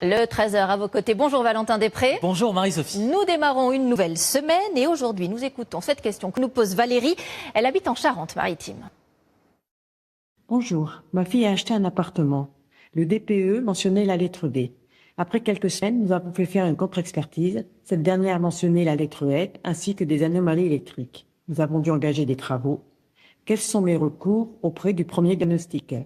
Le 13h à vos côtés. Bonjour Valentin Després. Bonjour Marie-Sophie. Nous démarrons une nouvelle semaine et aujourd'hui nous écoutons cette question que nous pose Valérie. Elle habite en Charente-Maritime. Bonjour, ma fille a acheté un appartement. Le DPE mentionnait la lettre D. Après quelques semaines, nous avons fait faire une contre-expertise. Cette dernière mentionnait la lettre E ainsi que des anomalies électriques. Nous avons dû engager des travaux. Quels sont mes recours auprès du premier diagnostiqueur ?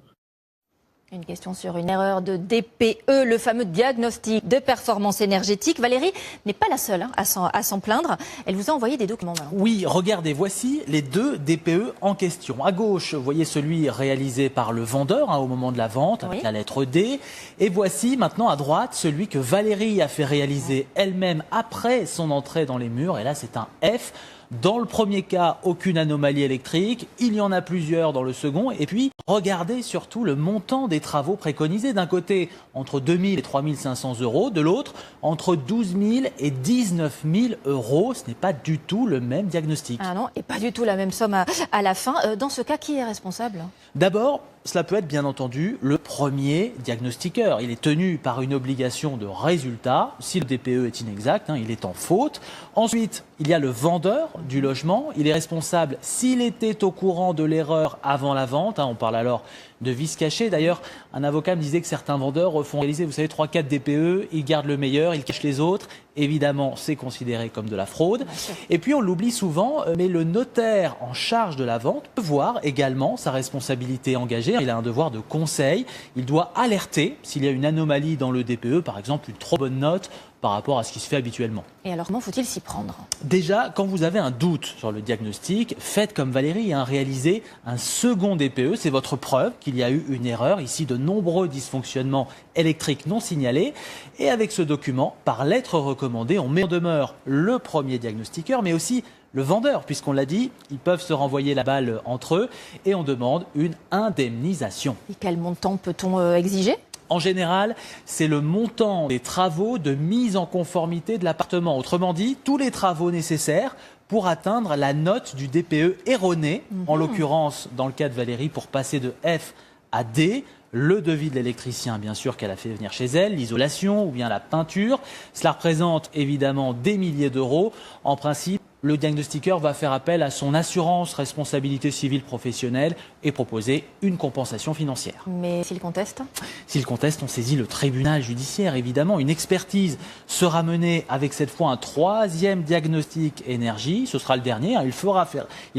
Une question sur une erreur de DPE, le fameux diagnostic de performance énergétique. Valérie n'est pas la seule à s'en plaindre. Elle vous a envoyé des documents. Oui, regardez, voici les deux DPE en question. À gauche, vous voyez celui réalisé par le vendeur au moment de la vente, avec la lettre D. Et voici maintenant à droite celui que Valérie a fait réaliser elle-même après son entrée dans les murs. Et là, c'est un F. Dans le premier cas, aucune anomalie électrique. Il y en a plusieurs dans le second. Et puis, regardez surtout le montant des travaux préconisés. D'un côté, entre 2 000 et 3 500 euros. De l'autre, entre 12 000 et 19 000 euros. Ce n'est pas du tout le même diagnostic. Ah non, et pas du tout la même somme à la fin. Dans ce cas, qui est responsable ? D'abord, cela peut être bien entendu le premier diagnostiqueur. Il est tenu par une obligation de résultat. Si le DPE est inexact, il est en faute. Ensuite, il y a le vendeur du logement. Il est responsable s'il était au courant de l'erreur avant la vente. On parle alors de vice caché. D'ailleurs, un avocat me disait que certains vendeurs font réaliser, vous savez, 3-4 DPE, ils gardent le meilleur, ils cachent les autres. Évidemment, c'est considéré comme de la fraude. Et puis, on l'oublie souvent, mais le notaire en charge de la vente peut voir également sa responsabilité engagée. Il a un devoir de conseil. Il doit alerter s'il y a une anomalie dans le DPE, par exemple une trop bonne note par rapport à ce qui se fait habituellement. Et alors, comment faut-il s'y prendre ? Déjà, quand vous avez un doute sur le diagnostic, faites comme Valérie, réalisez un second DPE. C'est votre preuve qu'il y a eu une erreur. Ici, de nombreux dysfonctionnements électriques non signalés. Et avec ce document, par lettre recommandée, on met en demeure le premier diagnostiqueur, mais aussi le vendeur, puisqu'on l'a dit, ils peuvent se renvoyer la balle entre eux et on demande une indemnisation. Et quel montant peut-on exiger ? En général, c'est le montant des travaux de mise en conformité de l'appartement. Autrement dit, tous les travaux nécessaires pour atteindre la note du DPE erronée, en l'occurrence, dans le cas de Valérie, pour passer de F à D, le devis de l'électricien, bien sûr, qu'elle a fait venir chez elle, l'isolation ou bien la peinture. Cela représente évidemment des milliers d'euros. En principe, le diagnostiqueur va faire appel à son assurance responsabilité civile professionnelle et proposer une compensation financière. Mais s'il conteste ? S'il conteste, on saisit le tribunal judiciaire, évidemment. Une expertise sera menée avec cette fois un troisième diagnostic énergie. Ce sera le dernier. Il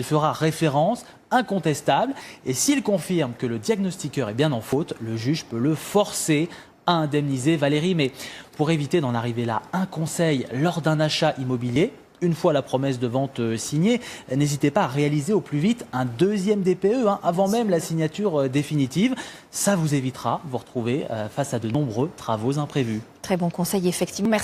fera référence incontestable. Et s'il confirme que le diagnostiqueur est bien en faute, le juge peut le forcer à indemniser Valérie. Mais pour éviter d'en arriver là, un conseil lors d'un achat immobilier: une fois la promesse de vente signée, n'hésitez pas à réaliser au plus vite un deuxième DPE avant même la signature définitive. Ça vous évitera de vous retrouver face à de nombreux travaux imprévus. Très bon conseil, effectivement. Merci.